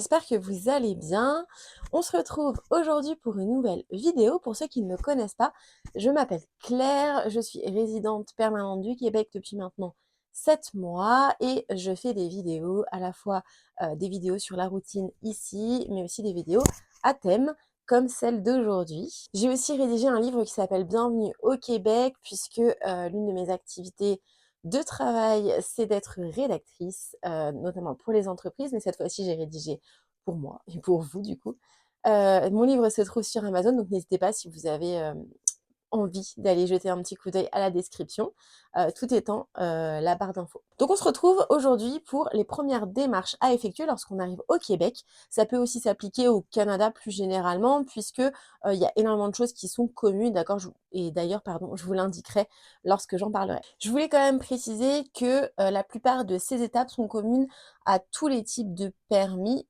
j'espère que vous allez bien. On se retrouve aujourd'hui pour une nouvelle vidéo. Pour ceux qui ne me connaissent pas, je m'appelle Claire, je suis résidente permanente du Québec depuis maintenant 7 mois et je fais des vidéos, à la fois des vidéos sur la routine ici, mais aussi des vidéos à thème comme celle d'aujourd'hui. J'ai aussi rédigé un livre qui s'appelle Bienvenue au Québec, puisque l'une de mes activités de travail, c'est d'être rédactrice, notamment pour les entreprises, mais cette fois-ci, j'ai rédigé pour moi et pour vous, du coup. Mon livre se trouve sur Amazon, donc n'hésitez pas si vous avez envie d'aller jeter un petit coup d'œil à la description, tout étant la barre d'infos. Donc on se retrouve aujourd'hui pour les premières démarches à effectuer lorsqu'on arrive au Québec. Ça peut aussi s'appliquer au Canada plus généralement, puisque il y a énormément de choses qui sont communes, d'accord, et d'ailleurs, pardon, je vous l'indiquerai lorsque j'en parlerai. Je voulais quand même préciser que la plupart de ces étapes sont communes à tous les types de permis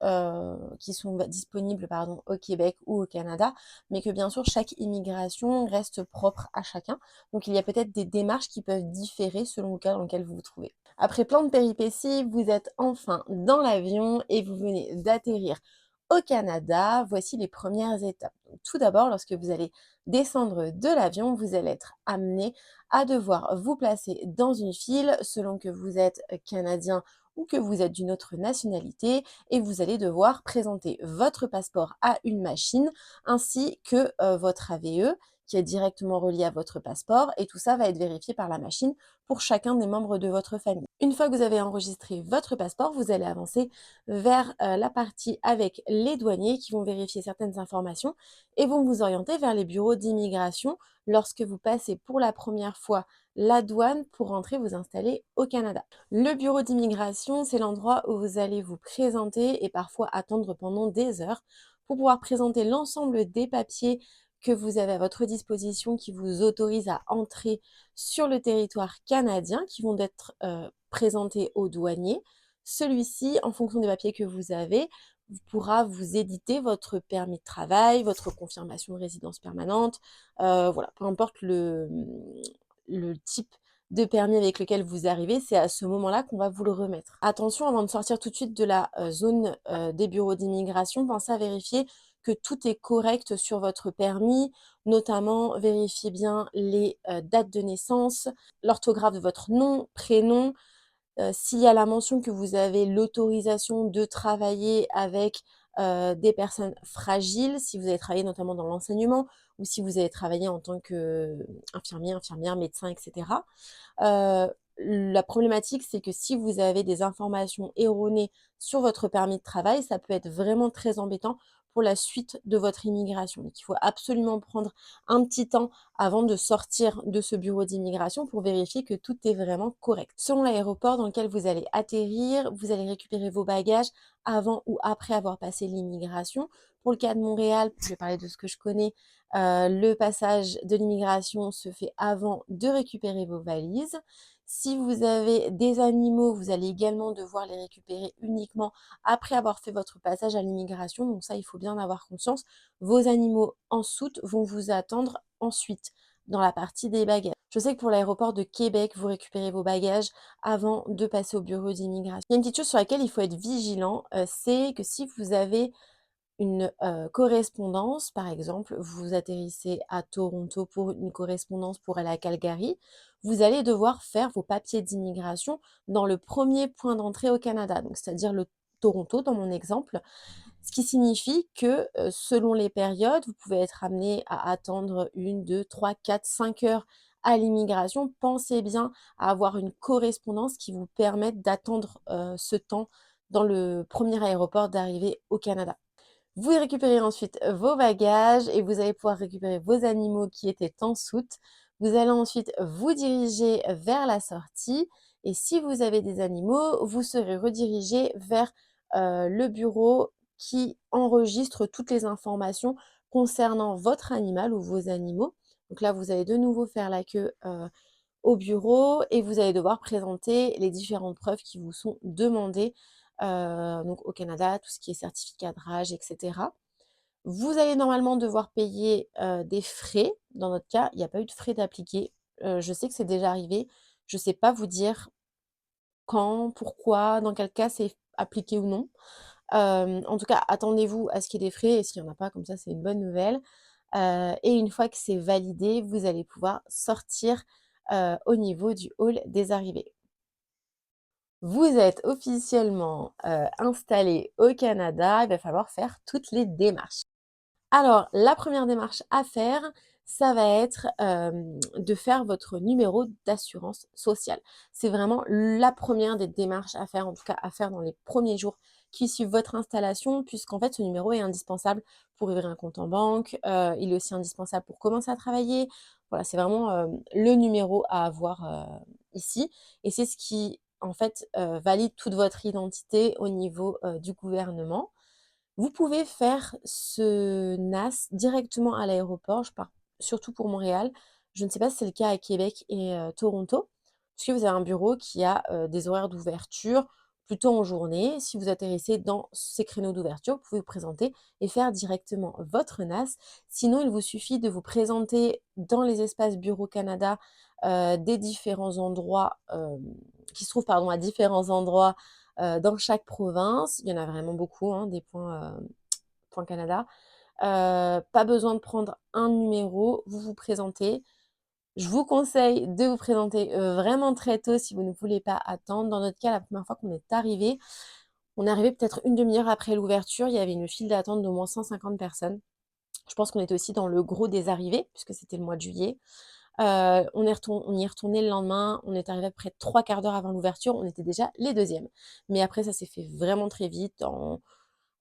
qui sont disponibles pardon, au Québec ou au Canada, mais que bien sûr chaque immigration reste propre à chacun. Donc il y a peut-être des démarches qui peuvent différer selon le cas dans lequel vous vous trouvez. Après plein de péripéties, vous êtes enfin dans l'avion et vous venez d'atterrir au Canada. Voici les premières étapes. Donc, tout d'abord, lorsque vous allez descendre de l'avion, vous allez être amené à devoir vous placer dans une file selon que vous êtes canadien ou que vous êtes d'une autre nationalité et vous allez devoir présenter votre passeport à une machine ainsi que votre AVE qui est directement relié à votre passeport et tout ça va être vérifié par la machine pour chacun des membres de votre famille. Une fois que vous avez enregistré votre passeport, vous allez avancer vers la partie avec les douaniers qui vont vérifier certaines informations et vont vous orienter vers les bureaux d'immigration lorsque vous passez pour la première fois la douane pour rentrer vous installer au Canada. Le bureau d'immigration, c'est l'endroit où vous allez vous présenter et parfois attendre pendant des heures pour pouvoir présenter l'ensemble des papiers que vous avez à votre disposition qui vous autorisent à entrer sur le territoire canadien, qui vont être présentés aux douaniers. Celui-ci, en fonction des papiers que vous avez, pourra vous éditer votre permis de travail, votre confirmation de résidence permanente, voilà, peu importe le type de permis avec lequel vous arrivez, c'est à ce moment-là qu'on va vous le remettre. Attention, avant de sortir tout de suite de la zone des bureaux d'immigration, pensez à vérifier que tout est correct sur votre permis, notamment vérifiez bien les dates de naissance, l'orthographe de votre nom, prénom, s'il y a la mention que vous avez l'autorisation de travailler avec des personnes fragiles, si vous avez travaillé notamment dans l'enseignement ou si vous avez travaillé en tant qu'infirmier, infirmière, médecin, etc. La problématique, c'est que si vous avez des informations erronées sur votre permis de travail, ça peut être vraiment très embêtant pour la suite de votre immigration. Donc, il faut absolument prendre un petit temps avant de sortir de ce bureau d'immigration pour vérifier que tout est vraiment correct. Selon l'aéroport dans lequel vous allez atterrir, vous allez récupérer vos bagages avant ou après avoir passé l'immigration. Pour le cas de Montréal, je vais parler de ce que je connais, le passage de l'immigration se fait avant de récupérer vos valises. Si vous avez des animaux, vous allez également devoir les récupérer uniquement après avoir fait votre passage à l'immigration. Donc ça, il faut bien en avoir conscience. Vos animaux en soute vont vous attendre ensuite dans la partie des bagages. Je sais que pour l'aéroport de Québec, vous récupérez vos bagages avant de passer au bureau d'immigration. Il y a une petite chose sur laquelle il faut être vigilant, c'est que si vous avez une correspondance, par exemple, vous atterrissez à Toronto pour une correspondance pour aller à Calgary, vous allez devoir faire vos papiers d'immigration dans le premier point d'entrée au Canada, donc c'est-à-dire le Toronto dans mon exemple. Ce qui signifie que, selon les périodes, vous pouvez être amené à attendre 1, 2, 3, 4, 5 heures à l'immigration. Pensez bien à avoir une correspondance qui vous permette d'attendre, ce temps dans le premier aéroport d'arrivée au Canada. Vous récupérez ensuite vos bagages et vous allez pouvoir récupérer vos animaux qui étaient en soute. Vous allez ensuite vous diriger vers la sortie et si vous avez des animaux, vous serez redirigé vers le bureau qui enregistre toutes les informations concernant votre animal ou vos animaux. Donc là, vous allez de nouveau faire la queue au bureau et vous allez devoir présenter les différentes preuves qui vous sont demandées donc au Canada, tout ce qui est certificat de rage, etc. Vous allez normalement devoir payer des frais. Dans notre cas, il n'y a pas eu de frais d'appliquer. Je sais que c'est déjà arrivé. Je ne sais pas vous dire quand, pourquoi, dans quel cas c'est appliqué ou non. En tout cas, attendez-vous à ce qu'il y ait des frais et s'il y en a pas, comme ça, c'est une bonne nouvelle. Et une fois que c'est validé, vous allez pouvoir sortir, au niveau du hall des arrivées. Vous êtes officiellement, installés au Canada, il va falloir faire toutes les démarches. Alors, la première démarche à faire, ça va être, de faire votre numéro d'assurance sociale. C'est vraiment la première des démarches à faire, en tout cas à faire dans les premiers jours qui suivent votre installation, puisqu'en fait ce numéro est indispensable pour ouvrir un compte en banque, il est aussi indispensable pour commencer à travailler. Voilà, c'est vraiment, le numéro à avoir, ici et c'est ce qui, en fait, valide toute votre identité au niveau, du gouvernement. Vous pouvez faire ce NAS directement à l'aéroport, je pars surtout pour Montréal. Je ne sais pas si c'est le cas à Québec et Toronto, puisque vous avez un bureau qui a, des horaires d'ouverture plutôt en journée. Si vous atterrissez dans ces créneaux d'ouverture, vous pouvez vous présenter et faire directement votre NAS. Sinon, il vous suffit de vous présenter dans les espaces Bureau Canada, des différents endroits, qui se trouvent pardon, à différents endroits dans chaque province. Il y en a vraiment beaucoup, hein, des points Canada. Pas besoin de prendre un numéro, vous vous présentez. Je vous conseille de vous présenter, vraiment très tôt si vous ne voulez pas attendre. Dans notre cas, la première fois qu'on est arrivé, on est arrivé peut-être une demi heure après l'ouverture, il y avait une file d'attente d'au moins 150 personnes. Je pense qu'on était aussi dans le gros des arrivées puisque c'était le mois de juillet. On y est retourné le lendemain, on est arrivé à peu près 3/4 d'heure avant l'ouverture, on était déjà les deuxièmes. Mais après ça s'est fait vraiment très vite, on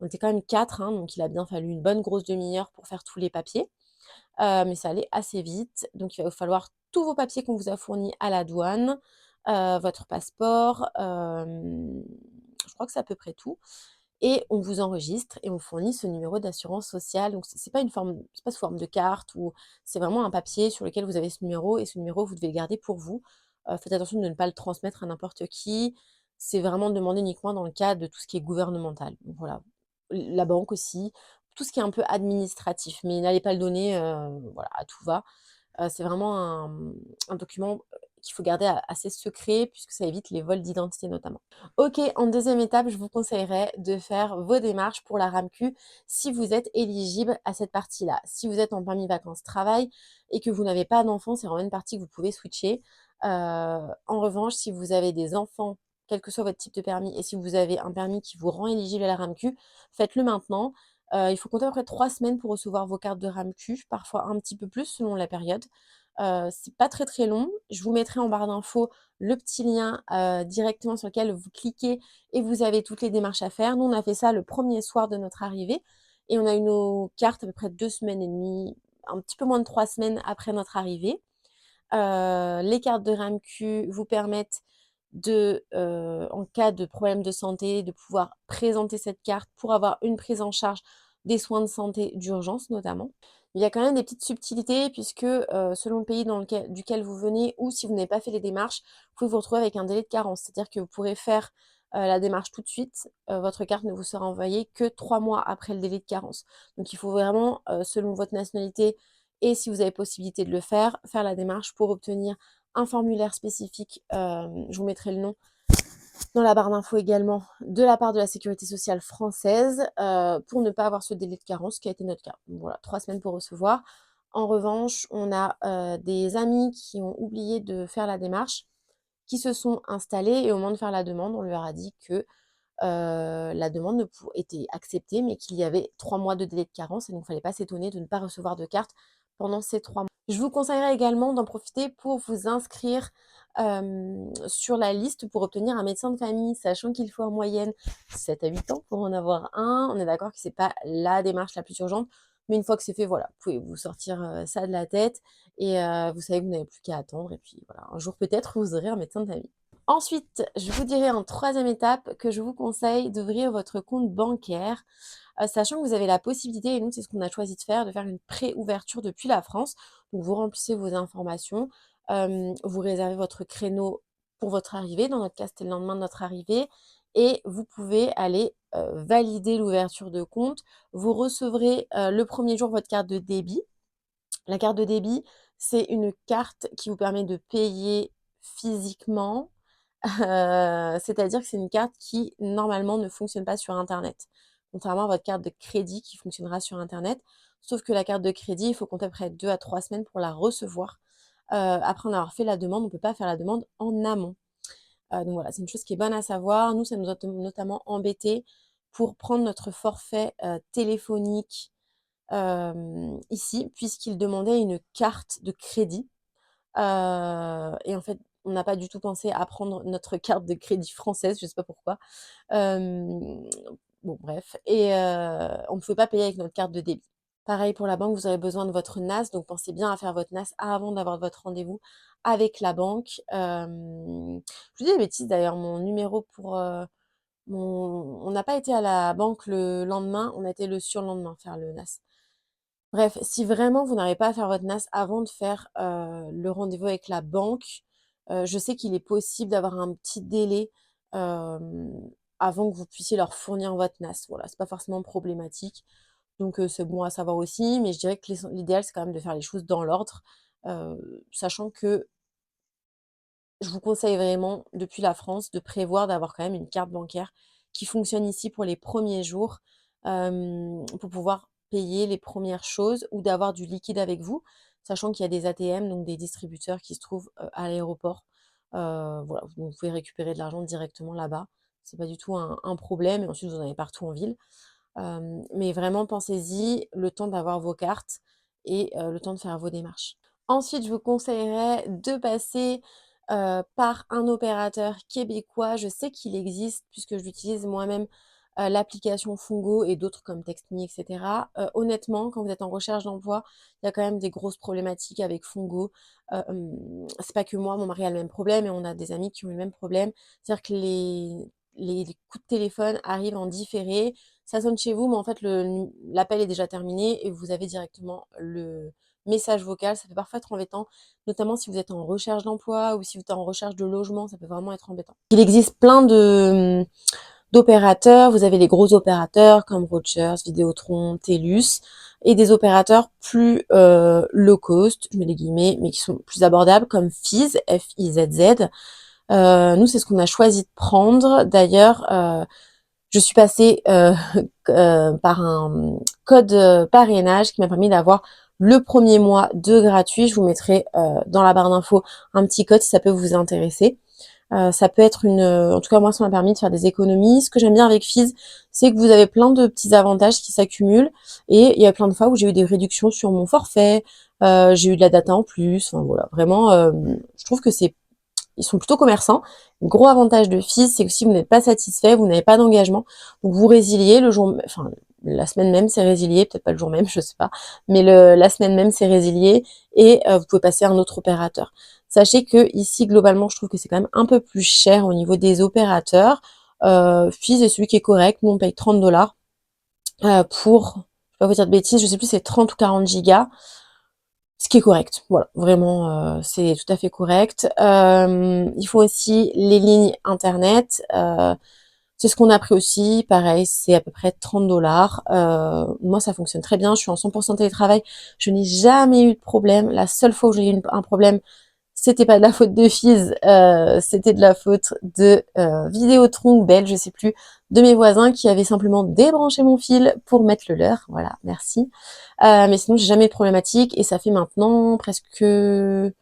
était quand même 4, hein, donc il a bien fallu une bonne grosse demi-heure pour faire tous les papiers, mais ça allait assez vite. Donc il va vous falloir tous vos papiers qu'on vous a fournis à la douane, votre passeport, je crois que c'est à peu près tout et on vous enregistre et on fournit ce numéro d'assurance sociale. Donc c'est pas une forme c'est pas sous forme de carte ou c'est vraiment un papier sur lequel vous avez ce numéro et ce numéro, vous devez le garder pour vous. Faites attention de ne pas le transmettre à n'importe qui. C'est vraiment demandé uniquement dans le cadre de tout ce qui est gouvernemental. Donc voilà. La banque aussi, tout ce qui est un peu administratif, mais n'allez pas le donner, voilà, à tout va. C'est vraiment un document, qu'il faut garder a assez secret puisque ça évite les vols d'identité notamment. OK, en deuxième étape, je vous conseillerais de faire vos démarches pour la RAMQ si vous êtes éligible à cette partie-là. Si vous êtes en permis vacances-travail et que vous n'avez pas d'enfants, c'est vraiment une partie que vous pouvez switcher. En revanche, si vous avez des enfants, quel que soit votre type de permis et si vous avez un permis qui vous rend éligible à la RAMQ, faites-le maintenant. Il faut compter à peu près 3 semaines pour recevoir vos cartes de RAMQ, parfois un petit peu plus selon la période. C'est pas très, très long. Je vous mettrai en barre d'infos le petit lien, directement sur lequel vous cliquez et vous avez toutes les démarches à faire. Nous, on a fait ça le premier soir de notre arrivée et on a eu nos cartes à peu près 2 semaines et demie, un petit peu moins de 3 semaines après notre arrivée. Les cartes de RAMQ vous permettent de, en cas de problème de santé, de pouvoir présenter cette carte pour avoir une prise en charge des soins de santé d'urgence notamment. Il y a quand même des petites subtilités puisque, selon le pays duquel vous venez ou si vous n'avez pas fait les démarches, vous pouvez vous retrouver avec un délai de carence. C'est-à-dire que vous pourrez faire, la démarche tout de suite, votre carte ne vous sera envoyée que 3 mois après le délai de carence. Donc il faut vraiment, selon votre nationalité et si vous avez possibilité de le faire la démarche pour obtenir un formulaire spécifique, je vous mettrai le nom dans la barre d'infos également, de la part de la sécurité sociale française, pour ne pas avoir ce délai de carence, ce qui a été notre cas. Donc voilà, 3 semaines pour recevoir. En revanche, on a, des amis qui ont oublié de faire la démarche, qui se sont installés et au moment de faire la demande, on leur a dit que, la demande ne pou était acceptée, mais qu'il y avait 3 mois de délai de carence et donc il ne fallait pas s'étonner de ne pas recevoir de carte pendant ces 3 mois. Je vous conseillerais également d'en profiter pour vous inscrire, sur la liste pour obtenir un médecin de famille, sachant qu'il faut en moyenne 7 à 8 ans pour en avoir un. On est d'accord que c'est pas la démarche la plus urgente, mais une fois que c'est fait, voilà, vous pouvez vous sortir, ça de la tête et vous savez que vous n'avez plus qu'à attendre et puis voilà, un jour peut-être vous aurez un médecin de famille. Ensuite, je vous dirais en troisième étape que je vous conseille d'ouvrir votre compte bancaire, sachant que vous avez la possibilité, et nous c'est ce qu'on a choisi de faire une pré-ouverture depuis la France. Donc vous remplissez vos informations, vous réservez votre créneau pour votre arrivée. Dans notre cas, c'était le lendemain de notre arrivée et vous pouvez aller, valider l'ouverture de compte. Vous recevrez, le premier jour votre carte de débit. La carte de débit, c'est une carte qui vous permet de payer physiquement C'est-à-dire que c'est une carte qui, normalement, ne fonctionne pas sur internet. Contrairement à votre carte de crédit qui fonctionnera sur internet. Sauf que la carte de crédit, il faut compter à peu près 2 à 3 semaines pour la recevoir. Après en avoir fait la demande, on ne peut pas faire la demande en amont. Donc voilà, c'est une chose qui est bonne à savoir. Nous, ça nous a notamment embêtés pour prendre notre forfait, téléphonique, ici, puisqu'il demandait une carte de crédit. Et en fait, on n'a pas du tout pensé à prendre notre carte de crédit française, je sais pas pourquoi. Hem, bon bref et on ne pouvait pas payer avec notre carte de débit. Pareil pour la banque, vous aurez besoin de votre NAS, donc pensez bien à faire votre NAS avant d'avoir votre rendez-vous avec la banque. Je vous dis des bêtises d'ailleurs, mon numéro pour, mon on n'a pas été à la banque le lendemain, on a été le surlendemain faire le NAS. Bref, si vraiment vous n'arrivez pas à faire votre NAS avant de faire, le rendez-vous avec la banque, je sais qu'il est possible d'avoir un petit délai, hem, avant que vous puissiez leur fournir votre NAS. Voilà, c'est pas forcément problématique, donc c'est bon à savoir aussi, mais je dirais que l'idéal, c'est quand même de faire les choses dans l'ordre, sachant que je vous conseille vraiment, depuis la France, de prévoir d'avoir quand même une carte bancaire qui fonctionne ici pour les premiers jours, pour pouvoir payer les premières choses ou d'avoir du liquide avec vous, sachant qu'il y a des ATM, donc des distributeurs qui se trouvent, à l'aéroport. Voilà, vous pouvez récupérer de l'argent directement là-bas. C'est pas du tout un problème et ensuite vous en avez partout en ville. Mais vraiment pensez-y, le temps d'avoir vos cartes et le temps de faire vos démarches. Ensuite, je vous conseillerais de passer, par un opérateur québécois. Je sais qu'il existe puisque j'utilise moi-même, l'application Fungo et d'autres comme TextMe et cetera. Honnêtement, quand vous êtes en recherche d'emploi, il y a quand même des grosses problématiques avec Fungo. C'est pas que moi, mon mari a le même problème et on a des amis qui ont le même problème. C'est-à-dire que les coups de téléphone arrivent en différé. Ça sonne chez vous, mais en fait l'appel est déjà terminé et vous avez directement le message vocal. Ça peut parfois être embêtant, notamment si vous êtes en recherche d'emploi ou si vous êtes en recherche de logement, ça peut vraiment être embêtant. Il existe plein d'opérateurs. Vous avez les gros opérateurs comme Rogers, Vidéotron, TELUS et des opérateurs plus low cost, je mets les guillemets, mais qui sont plus abordables comme Fizz, F-I-Z-Z. Nous, c'est ce qu'on a choisi de prendre. D'ailleurs, je suis passée par un code parrainage qui m'a permis d'avoir le premier mois de gratuit. Je vous mettrai dans la barre d'infos un petit code si ça peut vous intéresser. Ça peut être en tout cas moi ça m'a permis de faire des économies. Ce que j'aime bien avec Fizz, c'est que vous avez plein de petits avantages qui s'accumulent et il y a plein de fois où j'ai eu des réductions sur mon forfait, j'ai eu de la data en plus, enfin voilà, vraiment je trouve que ils sont plutôt commerçants. Le gros avantage de Fizz, c'est que si vous n'êtes pas satisfait, vous n'avez pas d'engagement, donc vous résiliez le jour, enfin la semaine même c'est résilié, peut-être pas le jour même, je sais pas, mais la semaine même c'est résilié et vous pouvez passer à un autre opérateur. Sachez que ici globalement, je trouve que c'est quand même un peu plus cher au niveau des opérateurs. Fizz est celui qui est correct. Nous on paye 30 $ pour, je vais pas vous dire de bêtises, je sais plus si c'est 30 ou 40 gigas. Ce qui est correct, voilà, vraiment, c'est tout à fait correct. Il faut aussi les lignes internet, c'est ce qu'on a pris aussi, pareil, c'est à peu près 30 $. Moi, ça fonctionne très bien, je suis en 100% télétravail, je n'ai jamais eu de problème. La seule fois où j'ai eu un problème, c'était pas de la faute de Fizz, c'était de la faute de Vidéotron ou Bell, je sais plus, de mes voisins qui avaient simplement débranché mon fil pour mettre le leur. Voilà, merci. Mais sinon, j'ai jamais eu de problématique et ça fait maintenant presque 7-8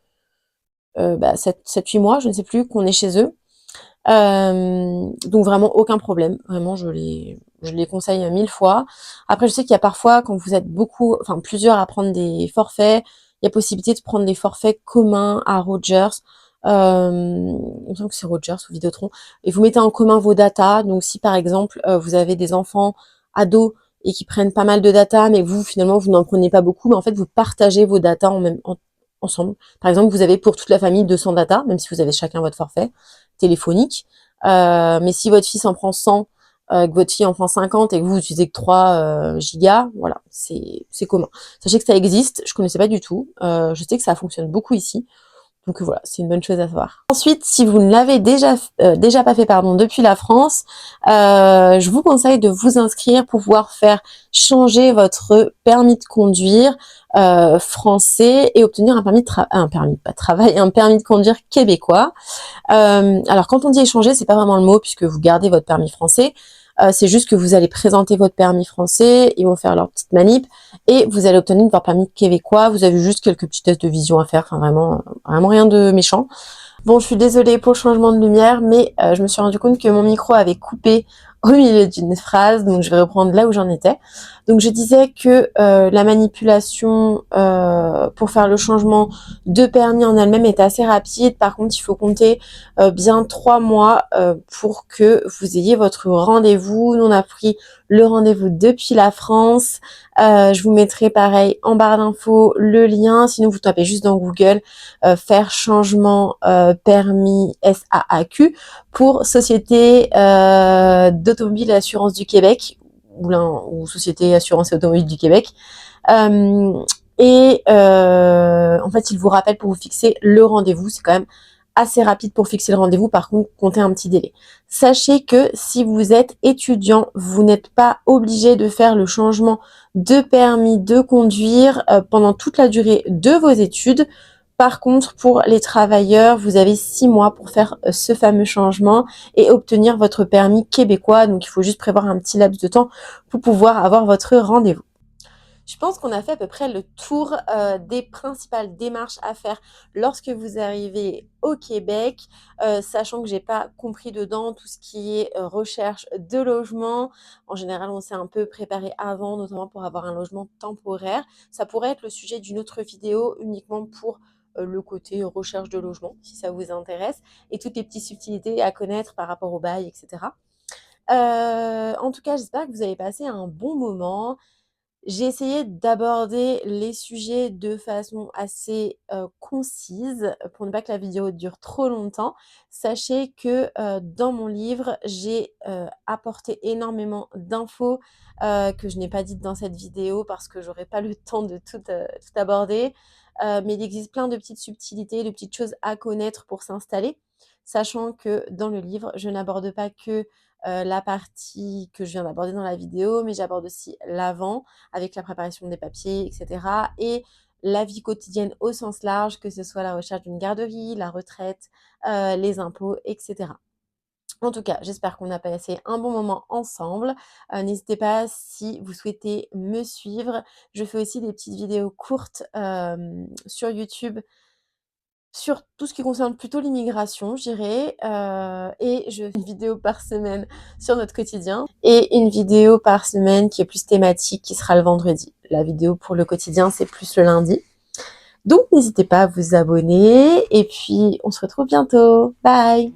mois, je ne sais plus, qu'on est chez eux. Donc vraiment aucun problème. Vraiment, je les conseille 1000 fois. Après, je sais qu'il y a parfois, quand vous êtes beaucoup, enfin plusieurs à prendre des forfaits, il y a possibilité de prendre des forfaits communs à Rogers. Il me semble que c'est Rogers ou Vidéotron. Et vous mettez en commun vos datas. Donc si par exemple, vous avez des enfants ados et qui prennent pas mal de data, mais vous finalement vous n'en prenez pas beaucoup, mais en fait vous partagez vos datas ensemble. Par exemple, vous avez pour toute la famille 200 data, même si vous avez chacun votre forfait téléphonique. Mais si votre fils en prend 100, que votre fille en prend 50 et que vous utilisez que 3 gigas, voilà, c'est commun. Sachez que ça existe, je connaissais pas du tout. Je sais que ça fonctionne beaucoup ici. Donc voilà, c'est une bonne chose à savoir. Ensuite, si vous ne l'avez déjà pas fait depuis la France, je vous conseille de vous inscrire pour pouvoir faire changer votre permis de conduire français et obtenir un permis de conduire québécois. Alors quand on dit échanger, c'est pas vraiment le mot puisque vous gardez votre permis français. C'est juste que vous allez présenter votre permis français, ils vont faire leur petite manip et vous allez obtenir votre permis québécois. Vous avez juste quelques petits tests de vision à faire, enfin vraiment rien de méchant. Bon, je suis désolée pour le changement de lumière, mais je me suis rendu compte que mon micro avait coupé au milieu d'une phrase, donc je vais reprendre là où j'en étais. Donc je disais que la manipulation pour faire le changement de permis en elle-même est assez rapide. Par contre, il faut compter bien 3 mois pour que vous ayez votre rendez-vous. Nous, on a pris le rendez-vous depuis la France. Je vous mettrai pareil en barre d'infos le lien. Sinon, vous tapez juste dans Google faire changement permis SAAQ pour Société d'automobile et assurance du Québec ou Société assurance et automobile du Québec. En fait, il vous rappelle pour vous fixer le rendez-vous. C'est quand même assez rapide pour fixer le rendez-vous. Par contre, comptez un petit délai. Sachez que si vous êtes étudiant, vous n'êtes pas obligé de faire le changement de permis de conduire pendant toute la durée de vos études. Par contre, pour les travailleurs, vous avez 6 mois pour faire ce fameux changement et obtenir votre permis québécois. Donc, il faut juste prévoir un petit laps de temps pour pouvoir avoir votre rendez-vous. Je pense qu'on a fait à peu près le tour des principales démarches à faire lorsque vous arrivez au Québec, sachant que j'ai pas compris dedans tout ce qui est recherche de logement. En général, on s'est un peu préparé avant, notamment pour avoir un logement temporaire. Ça pourrait être le sujet d'une autre vidéo uniquement pour le côté recherche de logement, si ça vous intéresse, et toutes les petites subtilités à connaître par rapport au bail, etc. En tout cas, j'espère que vous avez passé un bon moment. J'ai essayé d'aborder les sujets de façon assez concise pour ne pas que la vidéo dure trop longtemps. Sachez que dans mon livre, j'ai apporté énormément d'infos que je n'ai pas dites dans cette vidéo parce que j'aurais pas le temps de tout aborder. Mais il existe plein de petites subtilités, de petites choses à connaître pour s'installer. Sachant que dans le livre, je n'aborde pas que la partie que je viens d'aborder dans la vidéo, mais j'aborde aussi l'avant avec la préparation des papiers, etc. Et la vie quotidienne au sens large, que ce soit la recherche d'une garderie, la retraite, les impôts, etc. En tout cas, j'espère qu'on a passé un bon moment ensemble. N'hésitez pas si vous souhaitez me suivre. Je fais aussi des petites vidéos courtes sur YouTube sur tout ce qui concerne plutôt l'immigration, je dirais, et je fais une vidéo par semaine sur notre quotidien et une vidéo par semaine qui est plus thématique, qui sera le vendredi. La vidéo pour le quotidien, c'est plus le lundi. Donc n'hésitez pas à vous abonner et puis on se retrouve bientôt. Bye!